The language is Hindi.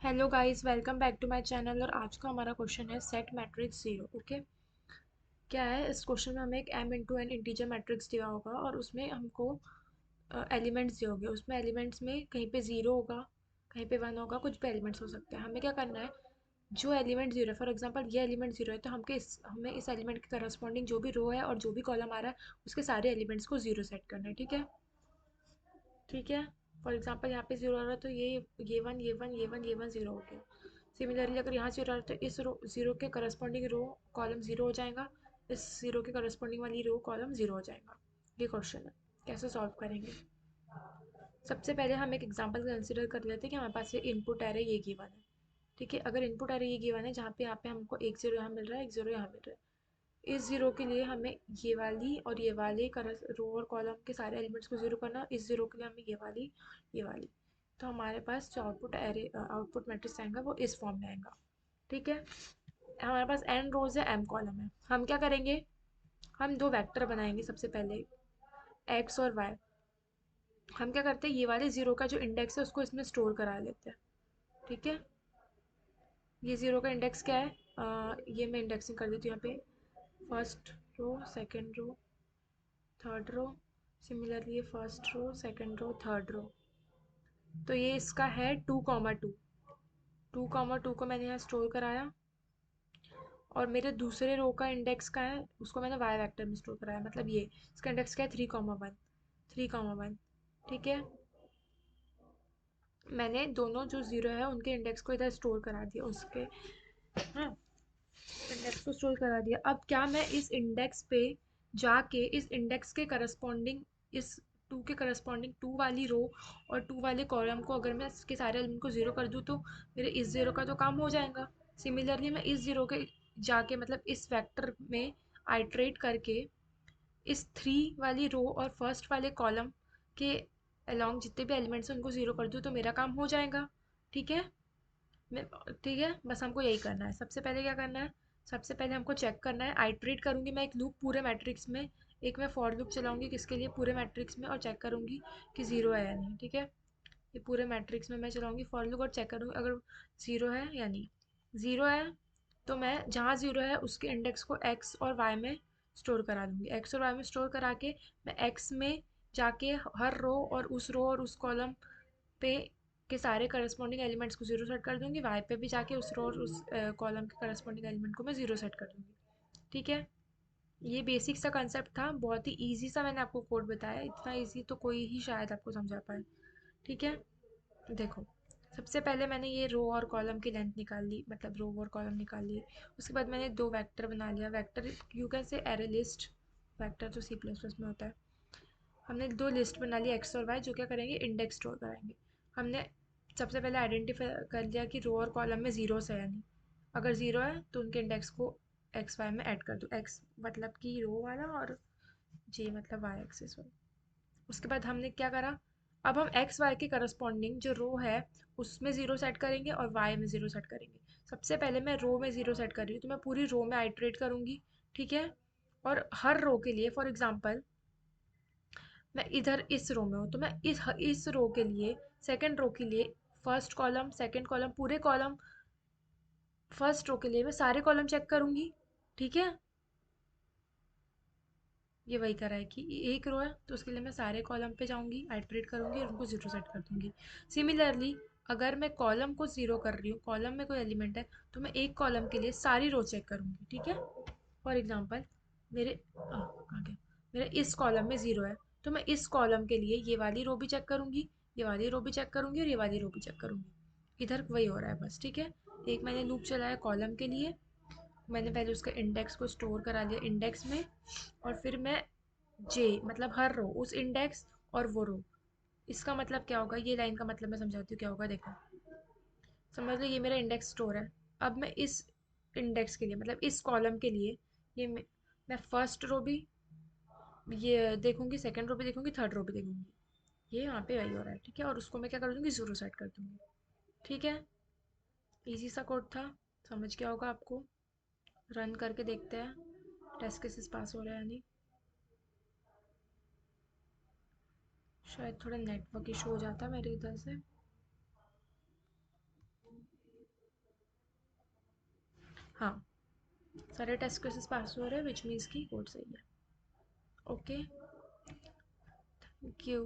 Hello guys, welcome back to my channel. और आज का हमारा क्वेश्चन है सेट मैट्रिक्स जीरो। ओके, क्या है इस क्वेश्चन में? हमें एक m into N integer matrix दिया होगा और उसमें हमको एलिमेंट्स दिए होंगे। उसमें एलिमेंट्स में कहीं पे जीरो होगा, कहीं पे वन होगा, कुछ भी एलिमेंट्स हो सकते हैं। हमें क्या करना है, जो एलिमेंट जीरो है, फॉर एग्जांपल ये एलिमेंट जीरो है, तो हमें इस एलिमेंट के करस्पॉन्डिंग जो भी रो है और जो भी कॉलम आ रहा है उसके सारे एलिमेंट्स को जीरो सेट करना है। ठीक है, ठीक है। फॉर एग्जांपल यहाँ पे जीरो आ रहा है तो ये वन, ये वन, ये वन, ये वन जीरो हो गया। सिमिलरली अगर यहाँ जीरो आ रहा है तो इस रो जीरो के करस्पॉन्डिंग रो कॉलम जीरो हो जाएगा, इस जीरो के करस्पॉन्डिंग वाली रो कॉलम जीरो हो जाएगा। ये क्वेश्चन है, कैसे सॉल्व करेंगे? सबसे पहले हम एक एग्जांपल कंसिडर कर लेते हैं कि हमारे पास ये इनपुट एरे ये गिवन है। ठीक है, अगर इनपुट एरे ये गिवन है जहाँ पे यहाँ पे हमको एक जीरो यहाँ मिल रहा है, एक जीरो यहाँ मिल रहा है। इस जीरो के लिए हमें ये वाली और ये वाले रो और कॉलम के सारे एलिमेंट्स को जीरो करना। इस जीरो के लिए हमें ये वाली। तो हमारे पास जो आउटपुट मैट्रिक्स आएगा वो इस फॉर्म में आएगा। ठीक है, हमारे पास n रोज है, m कॉलम है। हम क्या करेंगे, हम दो वेक्टर बनाएंगे। सबसे पहले x और y। हम क्या करते हैं, ये वाले जीरो का जो इंडेक्स है उसको इसमें स्टोर करा लेते हैं। ठीक है, ये जीरो का इंडेक्स क्या है? ये मैं इंडेक्सिंग कर देती हूँ यहाँ पे। First row, second row, third row. Similarly ये first row, second row, third row. तो ये इसका है 2,2। 2,2 को मैंने यहाँ स्टोर कराया। और मेरे दूसरे रो का इंडेक्स का है, उसको मैंने वाई वेक्टर में स्टोर कराया। मतलब ये इसका इंडेक्स क्या है? 3,1। 3,1। ठीक है, मैंने दोनों जो जीरो है उनके इंडेक्स को इधर स्टोर करा दिया, उसके हाँ इंडेक्स को स्टोर करा दिया। अब क्या मैं इस इंडेक्स पे जाके इस इंडेक्स के करस्पॉन्डिंग इस टू के करस्पॉन्डिंग टू वाली रो और टू वाले कॉलम को अगर मैं इसके सारे एलिमेंट को जीरो कर दूँ तो मेरे इस जीरो का तो काम हो जाएगा। सिमिलरली मैं इस जीरो के जाके मतलब इस वेक्टर में आइट्रेट करके इस थ्री वाली रो और फर्स्ट वाले कॉलम के अलोंग जितने भी एलिमेंट्स हैं उनको जीरो कर दूँ तो मेरा काम हो जाएगा। ठीक है, मैं ठीक है, बस हमको यही करना है। सबसे पहले क्या करना है, सबसे पहले हमको चेक करना है। आइट्रेट करूंगी मैं एक लूप पूरे मैट्रिक्स में। एक मैं फॉर लूप चलाऊंगी किसके लिए? पूरे मैट्रिक्स में, और चेक करूंगी कि जीरो है या नहीं। ठीक है, ये पूरे मैट्रिक्स में मैं चलाऊंगी फॉर लूप और चेक करूंगी अगर जीरो है या नहीं। जीरो है तो मैं जहाँ जीरो है उसके इंडेक्स को एक्स और वाई में स्टोर करा दूंगी। एक्स और वाई में स्टोर करा के मैं एक्स में जाके हर रो और उस कॉलम पे के सारे करस्पॉन्डिंग एलिमेंट्स को जीरो सेट कर दूंगी। वाई पे भी जाके उस रो और उस कॉलम के करस्पॉन्डिंग एलिमेंट को मैं जीरो सेट कर दूंगी। ठीक है, ये बेसिक सा कंसेप्ट था, बहुत ही इजी सा मैंने आपको कोड बताया। इतना इजी तो कोई ही शायद आपको समझा पाए। ठीक है, देखो, सबसे पहले मैंने ये रो और कॉलम की लेंथ निकाल ली, मतलब रो और कॉलम निकाल लिए। उसके बाद मैंने दो वेक्टर बना लिया। Vector you can say array list. Vector तो सी प्लस प्लस में होता है। हमने दो लिस्ट बना ली एक्स और वाई, जो क्या करेंगे, इंडेक्स स्टोर कराएंगे। हमने सबसे पहले आइडेंटिफाई कर लिया कि रो और कॉलम में जीरोस है या नहीं। अगर ज़ीरो है तो उनके इंडेक्स को एक्स वाई में ऐड कर दो। एक्स मतलब कि रो वाला और जी मतलब वाई एक्सिस वाला। उसके बाद हमने क्या करा, अब हम एक्स वाई के करस्पॉन्डिंग जो रो है उसमें ज़ीरो सेट करेंगे और वाई में ज़ीरो सेट करेंगे। सबसे पहले मैं रो में ज़ीरो सेट कर रही हूँ तो मैं पूरी रो में आइट्रेट करूँगी। ठीक है, और हर रो के लिए, फॉर एग्जाम्पल मैं इधर इस रो में हूँ तो मैं इस रो के लिए, सेकंड रो के लिए, फर्स्ट कॉलम, सेकंड कॉलम, पूरे कॉलम, फर्स्ट रो के लिए मैं सारे कॉलम चेक करूंगी। ठीक है, ये वही करा है कि एक रो है तो उसके लिए मैं सारे कॉलम पे जाऊंगी, आइटरेट करूंगी और उनको जीरो सेट कर दूंगी। सिमिलरली अगर मैं कॉलम को जीरो कर रही हूँ, कॉलम में कोई एलिमेंट है, तो मैं एक कॉलम के लिए सारी रो चेक करूंगी। ठीक है, फॉर एग्जाम्पल मेरे कहाँ गया, मेरे इस कॉलम में ज़ीरो है तो मैं इस कॉलम के लिए ये वाली रो भी चेक करूंगी, ये वाली रो भी चेक करूंगी और ये वाली रो भी चेक करूंगी। इधर वही हो रहा है बस। ठीक है, एक मैंने लूप चलाया कॉलम के लिए। मैंने पहले उसका इंडेक्स को स्टोर करा लिया इंडेक्स में, और फिर मैं जे मतलब हर रो उस इंडेक्स और वो रो। इसका मतलब क्या होगा, ये लाइन का मतलब मैं समझाती हूँ क्या होगा। देखो, समझ लो ये मेरा इंडेक्स स्टोर है। अब मैं इस इंडेक्स के लिए मतलब इस कॉलम के लिए ये मैं फर्स्ट रो भी ये देखूंगी, सेकंड रो भी देखूंगी, थर्ड रो भी देखूंगी। ये यहाँ पे वही हो रहा है। ठीक है, और उसको मैं क्या कर दूंगी, जीरो सेट कर दूंगी। ठीक है, इजी सा कोड था, समझ गया होगा आपको। रन करके देखते हैं टेस्ट केसेस पास हो रहे हैं या नहीं। शायद थोड़ा नेटवर्क इशू हो जाता है मेरे इधर से। हाँ, सारे टेस्ट केसेस पास हो रहे हैं, विच मीन्स की कोड सही है। Okay, thank you.